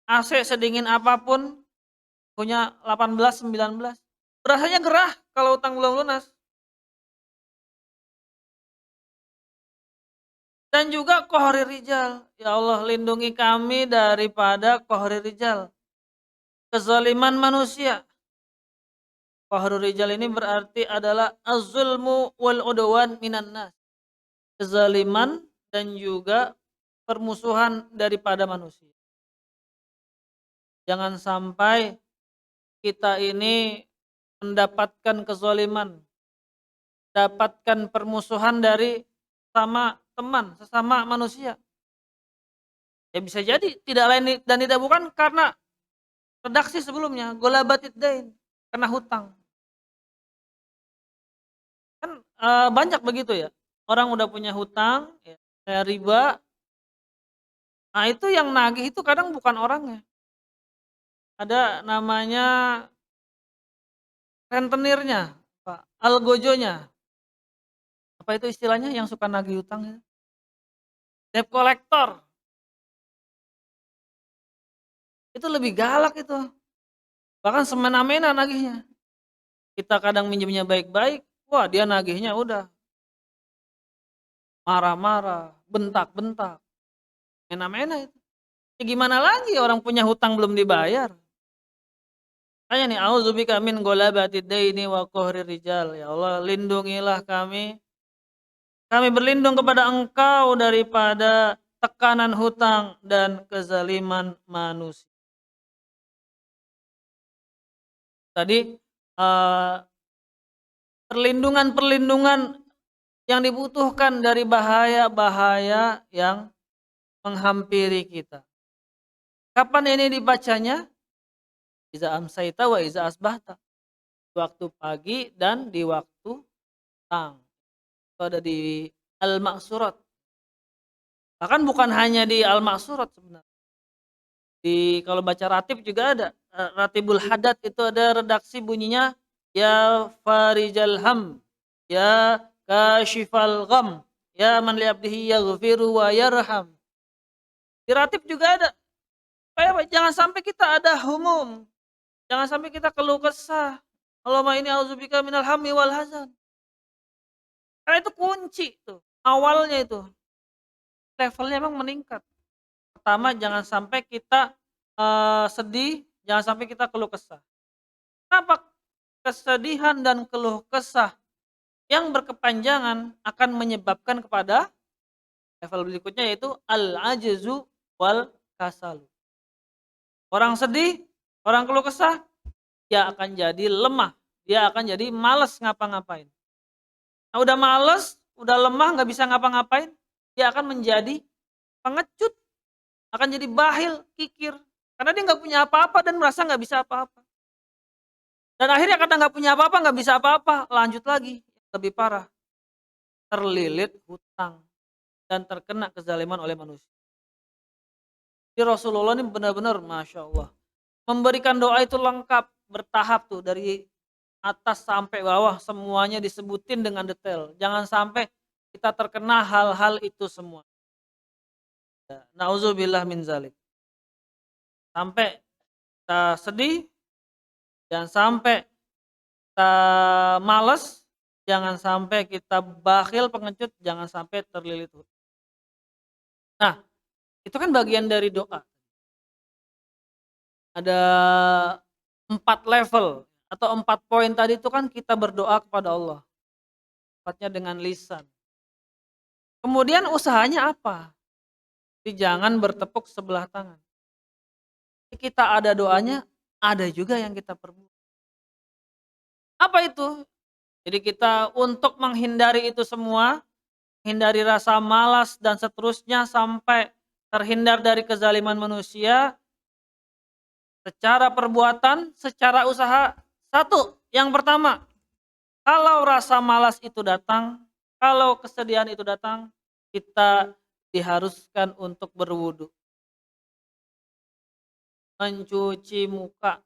AC sedingin apapun, punya 18, 19, rasanya gerah kalau hutang belum lunas. Dan juga kohori rijal. Ya Allah lindungi kami daripada kohori rijal, kezaliman manusia. Kohori rijal ini berarti adalah az-zulmu wal udwan minan nas. Kezaliman dan juga permusuhan daripada manusia. Jangan sampai kita ini mendapatkan kezaliman, dapatkan permusuhan dari sama teman, sesama manusia. Ya bisa jadi tidak lain dan tidak bukan karena redaksi sebelumnya, golabatid dain, karena hutang. Kan banyak begitu ya. Orang udah punya hutang, ya, kayak riba. Nah itu yang nagih itu kadang bukan orangnya. Ada namanya rentenirnya, Pak, algojonya. Apa itu istilahnya yang suka nagih hutang ya? Debt collector. Itu lebih galak itu. bahkan semena-mena nagihnya. Kita kadang minjemnya baik-baik, wah dia nagihnya udah marah-marah, bentak-bentak, mena-mena itu. Ya gimana lagi orang punya hutang belum dibayar. Makanya nih, a'udzubika min ghalabati daini wa qahri rijal. Ya Allah, lindungilah kami. Kami berlindung kepada Engkau daripada tekanan hutang dan kezaliman manusia. Tadi perlindungan-perlindungan yang dibutuhkan dari bahaya-bahaya yang menghampiri kita. Kapan ini dibacanya? Iza amsaita wa iza asbahta. Waktu pagi dan di waktu petang. Itu ada di Al-Ma'surat. Bahkan bukan hanya di Al-Ma'surat sebenarnya. Kalau baca ratib juga ada. Ratibul Hadad itu ada redaksi bunyinya ya farijal ham, ya kashifal gham, ya man li'abdihi yaghfiru wa yarham. Di ratib juga ada. Supaya apa? Jangan sampai kita ada humum. Jangan sampai kita keluh kesah. Allahumma ini auzubika minal hammi wal hazan. Karena itu kunci tuh. Awalnya itu. Levelnya emang meningkat. Pertama jangan sampai kita sedih, jangan sampai kita keluh kesah. Kenapa? Kesedihan dan keluh kesah yang berkepanjangan akan menyebabkan kepada level berikutnya yaitu al-ajzu wal kasal. Orang sedih, orang keluh kesah, dia akan jadi lemah, dia akan jadi malas ngapa-ngapain. Nah, udah males, udah lemah, nggak bisa ngapa-ngapain, dia akan menjadi pengecut, akan jadi bahil, kikir. Karena dia nggak punya apa-apa dan merasa nggak bisa apa-apa. Dan akhirnya karena nggak punya apa-apa, nggak bisa apa-apa, lanjut lagi, lebih parah, terlilit hutang dan terkena kezaliman oleh manusia. Jadi Rasulullah ini benar-benar, masya Allah, memberikan doa itu lengkap, bertahap tuh dari atas sampai bawah semuanya disebutin dengan detail. Jangan sampai kita terkena hal-hal itu semua. Nauzubillah min zalik. Sampai kita sedih, jangan sampai kita males, jangan sampai kita bakhil pengecut, jangan sampai terlilit hutang. Nah, itu kan bagian dari doa. Ada 4 level atau 4 poin tadi itu kan kita berdoa kepada Allah. Tepatnya dengan lisan. Kemudian usahanya apa? Jadi jangan bertepuk sebelah tangan. Kita ada doanya, ada juga yang kita perbuat. Apa itu? Jadi kita untuk menghindari itu semua, hindari rasa malas dan seterusnya sampai terhindar dari kezaliman manusia, secara perbuatan, secara usaha. Satu, yang pertama, kalau rasa malas itu datang, kalau kesedihan itu datang, kita diharuskan untuk berwudu, mencuci muka.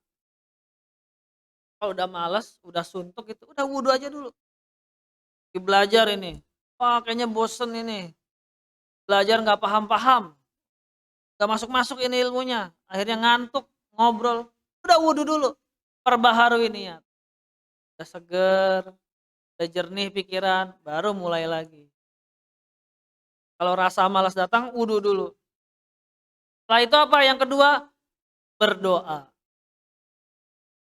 Kalau udah malas, udah suntuk itu, udah wudu aja dulu. Belajar ini, wah kayaknya bosen ini, belajar nggak paham-paham, nggak masuk-masuk ini ilmunya, akhirnya ngantuk, ngobrol, udah wudu dulu, perbaharui niat, udah seger, udah jernih pikiran, baru mulai lagi. Kalau rasa malas datang, wudu dulu. Setelah itu apa? Yang kedua, berdoa.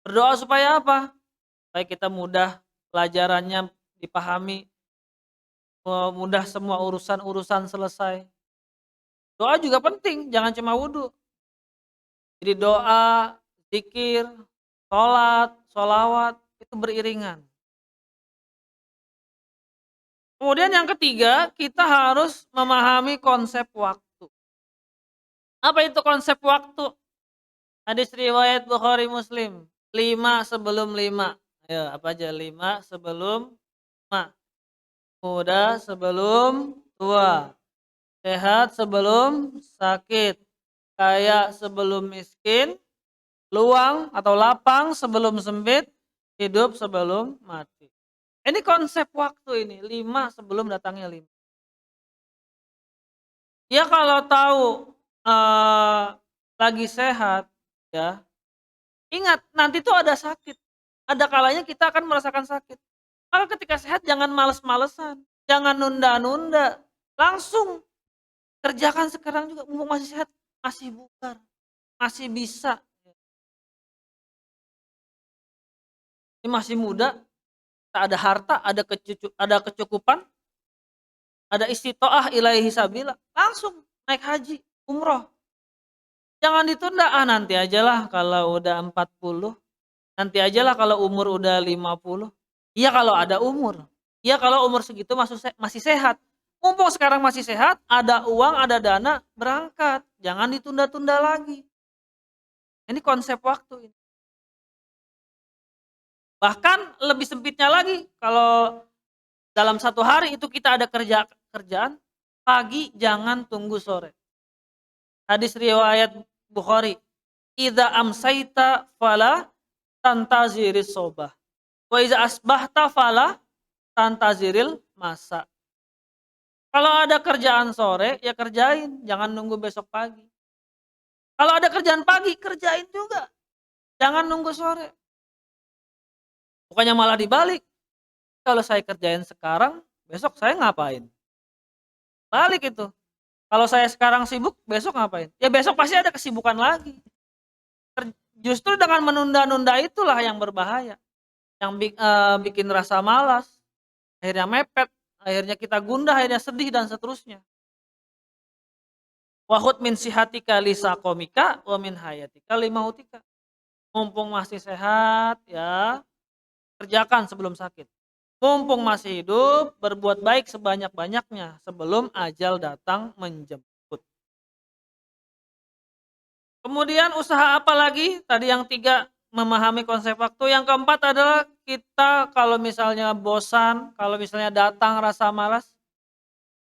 Berdoa supaya apa? Supaya kita mudah pelajarannya dipahami, mudah semua urusan-urusan selesai. Doa juga penting, jangan cuma wudu. Jadi doa, zikir, sholat, sholawat, itu beriringan. Kemudian yang ketiga, kita harus memahami konsep waktu. Apa itu konsep waktu? Hadis riwayat Bukhari Muslim. 5 sebelum 5. Ayo, apa aja? 5 sebelum 5. Muda sebelum tua. Sehat sebelum sakit. Kaya sebelum miskin. Luang atau lapang sebelum sempit. Hidup sebelum mati. Ini konsep waktu ini. 5 sebelum datangnya 5. Ya kalau tahu lagi sehat, ya Ingat, nanti tuh ada sakit. Ada kalanya kita akan merasakan sakit. Maka ketika sehat jangan males-malesan, jangan nunda-nunda. Langsung kerjakan sekarang juga mumpung masih sehat, masih bugar, masih bisa. Ini masih muda, ada harta, ada kecukupan, ada istitoah ilaihi sabila, langsung naik haji, umroh. Jangan ditunda, nanti ajalah kalau udah 40, nanti ajalah kalau umur udah 50. Iya kalau ada umur. Iya kalau umur segitu masih sehat. Mumpung sekarang masih sehat, ada uang, ada dana, berangkat. Jangan ditunda-tunda lagi. Ini konsep waktu ini. Bahkan lebih sempitnya lagi, kalau dalam satu hari itu kita ada kerjaan, pagi jangan tunggu sore. Hadis riwayat Bukhari, "Idza amsaita fala tantaziris sobah, wa iza asbahta fala tantaziril masa." Kalau ada kerjaan sore, ya kerjain, jangan nunggu besok pagi. Kalau ada kerjaan pagi, kerjain juga, jangan nunggu sore. Bukannya malah dibalik, kalau saya kerjain sekarang, besok saya ngapain? Balik itu. Kalau saya sekarang sibuk, besok ngapain? Ya besok pasti ada kesibukan lagi. Justru dengan menunda-nunda itulah yang berbahaya, yang bikin rasa malas, akhirnya mepet, akhirnya kita gundah, akhirnya sedih dan seterusnya. Wahud min sihatika li saqomika wa min hayatika li mautika. Mumpung masih sehat ya, kerjakan sebelum sakit. Mumpung masih hidup, berbuat baik sebanyak-banyaknya sebelum ajal datang menjemput. Kemudian usaha apa lagi? Tadi yang 3 memahami konsep waktu, yang keempat adalah kita kalau misalnya bosan, kalau misalnya datang rasa malas,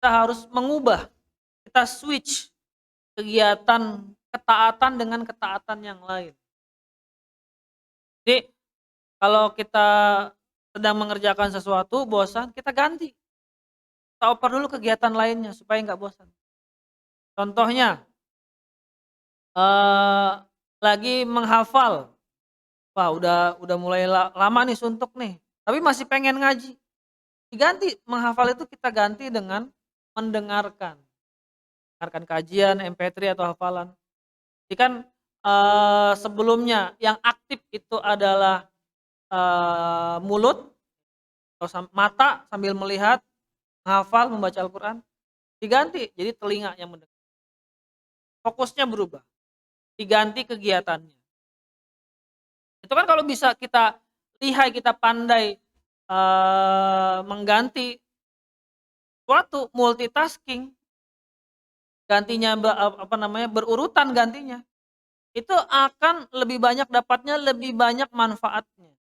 kita harus mengubah, kita switch kegiatan ketaatan dengan ketaatan yang lain. Jadi kalau kita sedang mengerjakan sesuatu, bosan, kita ganti. Kita oper dulu kegiatan lainnya supaya nggak bosan. Contohnya, eee, lagi menghafal, wah udah mulai lama nih suntuk nih, tapi masih pengen ngaji. Diganti, menghafal itu kita ganti dengan mendengarkan. Mendengarkan kajian, MP3 atau hafalan. Jadi kan, sebelumnya yang aktif itu adalah, mulut atau mata sambil melihat, menghafal, membaca Al-Quran, diganti jadi telinga yang mendengar. Fokusnya berubah, diganti kegiatannya. Itu kan kalau bisa kita lihai, kita pandai, mengganti suatu multitasking, gantinya berurutan gantinya, itu akan lebih banyak dapatnya, lebih banyak manfaatnya.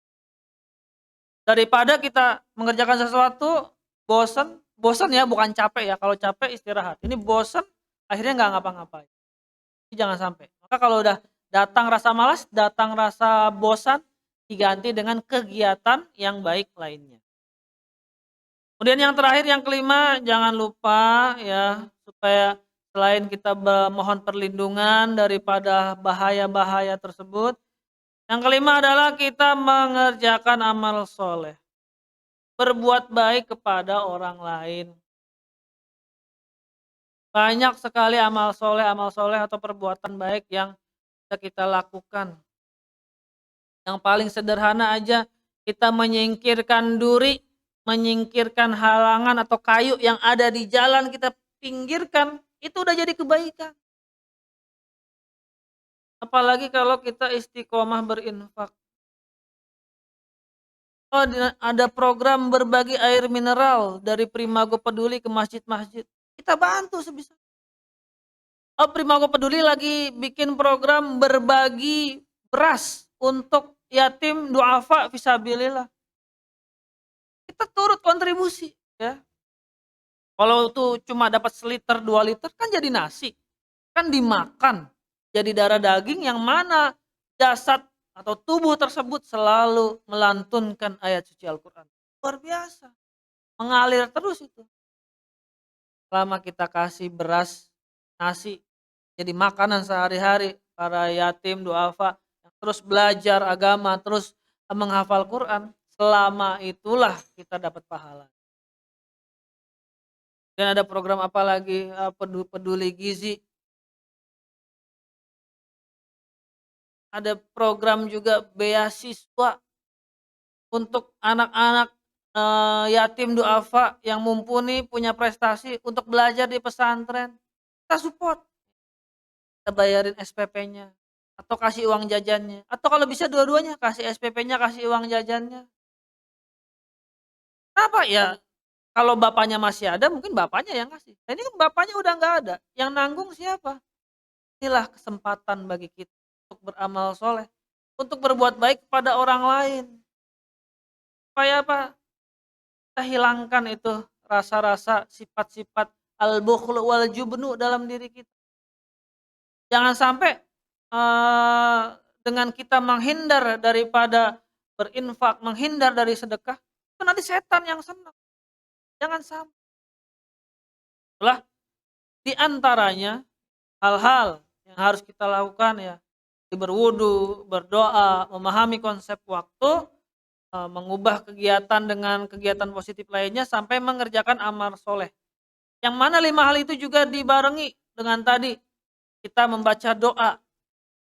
Daripada kita mengerjakan sesuatu, bosen, bosen ya bukan capek ya, kalau capek istirahat, ini bosen akhirnya nggak ngapa-ngapain. Jadi jangan sampai. Maka kalau udah datang rasa malas, datang rasa bosan, diganti dengan kegiatan yang baik lainnya. Kemudian yang terakhir, yang kelima, jangan lupa ya, supaya selain kita mohon perlindungan daripada bahaya-bahaya tersebut, yang kelima adalah kita mengerjakan amal soleh. Berbuat baik kepada orang lain. Banyak sekali amal soleh atau perbuatan baik yang bisa kita lakukan. Yang paling sederhana aja, kita menyingkirkan duri, menyingkirkan halangan atau kayu yang ada di jalan, kita pinggirkan, itu udah jadi kebaikan. Apalagi kalau kita istiqomah berinfak. Oh, ada program berbagi air mineral dari Primago Peduli ke masjid-masjid. Kita bantu sebisa. Oh, Primago Peduli lagi bikin program berbagi beras untuk yatim duafa fisabilillah. Kita turut kontribusi ya. Kalau tuh cuma dapat seliter 2 liter kan jadi nasi, kan dimakan jadi darah daging yang mana jasad atau tubuh tersebut selalu melantunkan ayat suci Al-Quran. Luar biasa, mengalir terus itu. Selama kita kasih beras, nasi, jadi makanan sehari-hari para yatim duafa terus belajar agama, terus menghafal Quran, selama itulah kita dapat pahala. Dan ada program apa lagi, Peduli Gizi, ada program juga beasiswa untuk anak-anak, yatim duafa yang mumpuni, punya prestasi untuk belajar di pesantren. Kita support, kita bayarin SPP-nya, atau kasih uang jajannya, atau kalau bisa dua-duanya, kasih SPP-nya, kasih uang jajannya. Kenapa? Ya kalau bapaknya masih ada mungkin bapaknya yang ngasih. Nah ini kan bapaknya udah nggak ada, yang nanggung siapa? Inilah kesempatan bagi kita untuk beramal soleh, untuk berbuat baik kepada orang lain. Supaya apa? Kita hilangkan itu rasa-rasa, sifat-sifat al-bukhlu wal jubnu dalam diri kita. Jangan sampai, eee, dengan kita menghindar daripada berinfak, menghindar dari sedekah, itu nanti setan yang senang. Jangan sampai. Lah di antaranya hal-hal yang harus kita lakukan ya, berwudu, berdoa, memahami konsep waktu, mengubah kegiatan dengan kegiatan positif lainnya sampai mengerjakan amal soleh. Yang mana 5 hal itu juga dibarengi dengan tadi, kita membaca doa,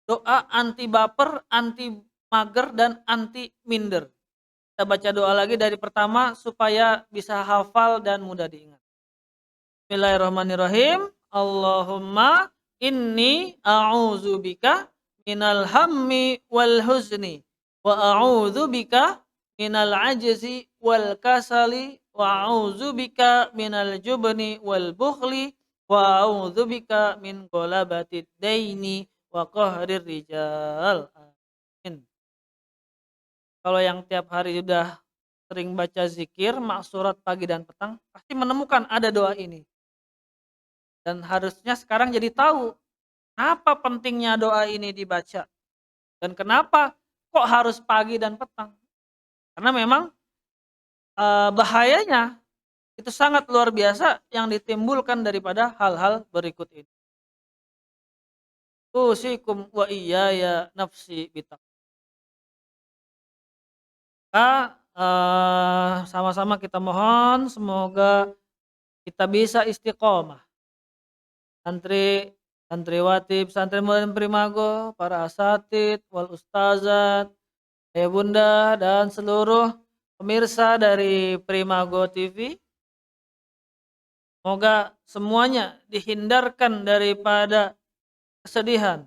doa anti baper, anti mager, dan anti minder. Kita baca doa lagi dari pertama supaya bisa hafal dan mudah diingat. Bismillahirrahmanirrahim. Allahumma inni a'udzubika minal hammi wal huzni wa a'udzubika minal ajzi wal kasali wa a'udzubika minal jubni wal bukhli wa a'udzubika min qalabatid daini wa qahrir rijal. Amin. Kalau yang tiap hari udah sering baca zikir, maksurat pagi dan petang, pasti menemukan ada doa ini. Dan harusnya sekarang jadi tahu, kenapa pentingnya doa ini dibaca, dan kenapa kok harus pagi dan petang. Karena memang, bahayanya itu sangat luar biasa yang ditimbulkan daripada hal-hal berikut ini. Usikum wa iyaya nafsi bitaqwa. Sama-sama kita mohon semoga kita bisa istiqomah. Santri, santriwati, pesantren Modern Primago, para asatid, wal ustazat, ayah bunda, dan seluruh pemirsa dari Primago TV, semoga semuanya dihindarkan daripada kesedihan,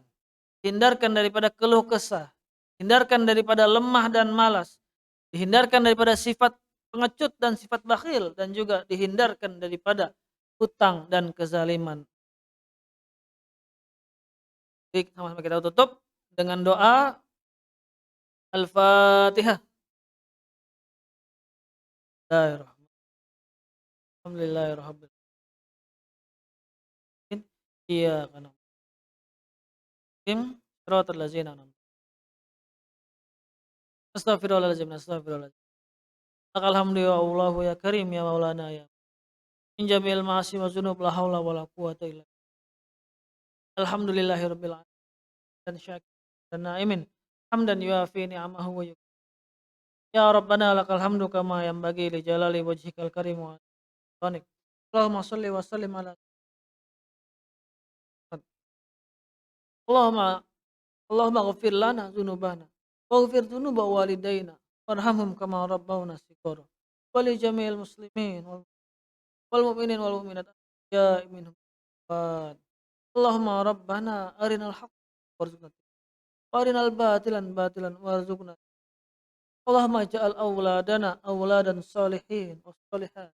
dihindarkan daripada keluh kesah, dihindarkan daripada lemah dan malas, dihindarkan daripada sifat pengecut dan sifat bakhil, dan juga dihindarkan daripada hutang dan kezaliman. Jadi sama-sama kita tutup dengan doa Al-Fatihah. Alhamdulillahirabbil alamin. Iyyaka na'budu siratal ladzina an'amta. Astaghfirullahaladzim, astaghfirullahaladzim. Lakal hamdu ya Allah ya Karim ya Maulana ya. Min jami'il ma'asi wa dzunub la haula wala quwata illa billah. Alhamdulillahirabbil alamin dan syakir dan na'imin. Hamdan yuafi ni'amahu wa ya Rabbana lakal hamdu kama yanbaghi li jalali wajhikal karim wa sultanik. Allahumma shalli wa sallim ala Muhammad. Allahumma Allahumma ighfir lana dzunubana waghfir dzunuba walidayna warhamhum kama rabbawna shighara. Wa li jami'il muslimin wal mu'minin wal mu'minat ya minhum. Allahumma rabbana arinal haqqa warzuqna wa arinal batilan batilan warzuqna. Allahumma ij'al auladana auladan sholihin was sholihat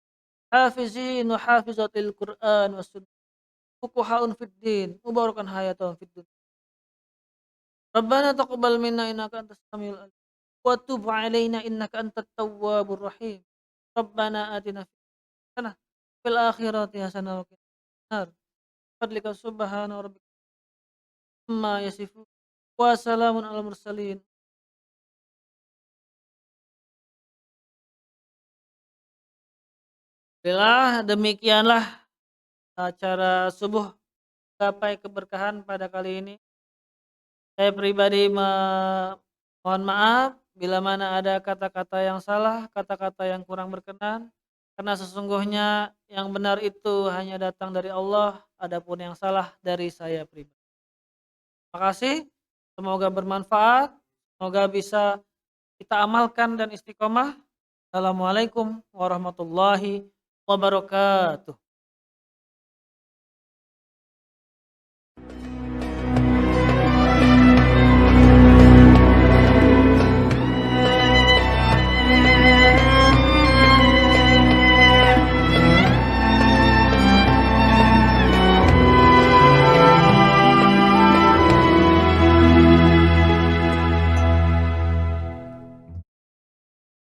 hafizin wa hafizatil Qur'an was sunnah fuqahaun fid din mubarakan hayatahum fid dunya. Rabbana taqabbal minna innaka antas samiul alim wa tub 'alaina innaka antat tawwabur rahim. Rabbana atina fid hasanah fil akhirati hasanah wa qina adzabannar. Fadlika subhana rabbika amma yasifun wa salamun alal mursalin. Alhamdulillah demikianlah acara subuh gapai keberkahan pada kali ini. Saya pribadi mohon maaf bila mana ada kata-kata yang salah, kata-kata yang kurang berkenan, karena sesungguhnya yang benar itu hanya datang dari Allah, adapun yang salah dari saya pribadi. Terima kasih, semoga bermanfaat, semoga bisa kita amalkan dan istiqomah. Assalamualaikum warahmatullahi wabarakatuh.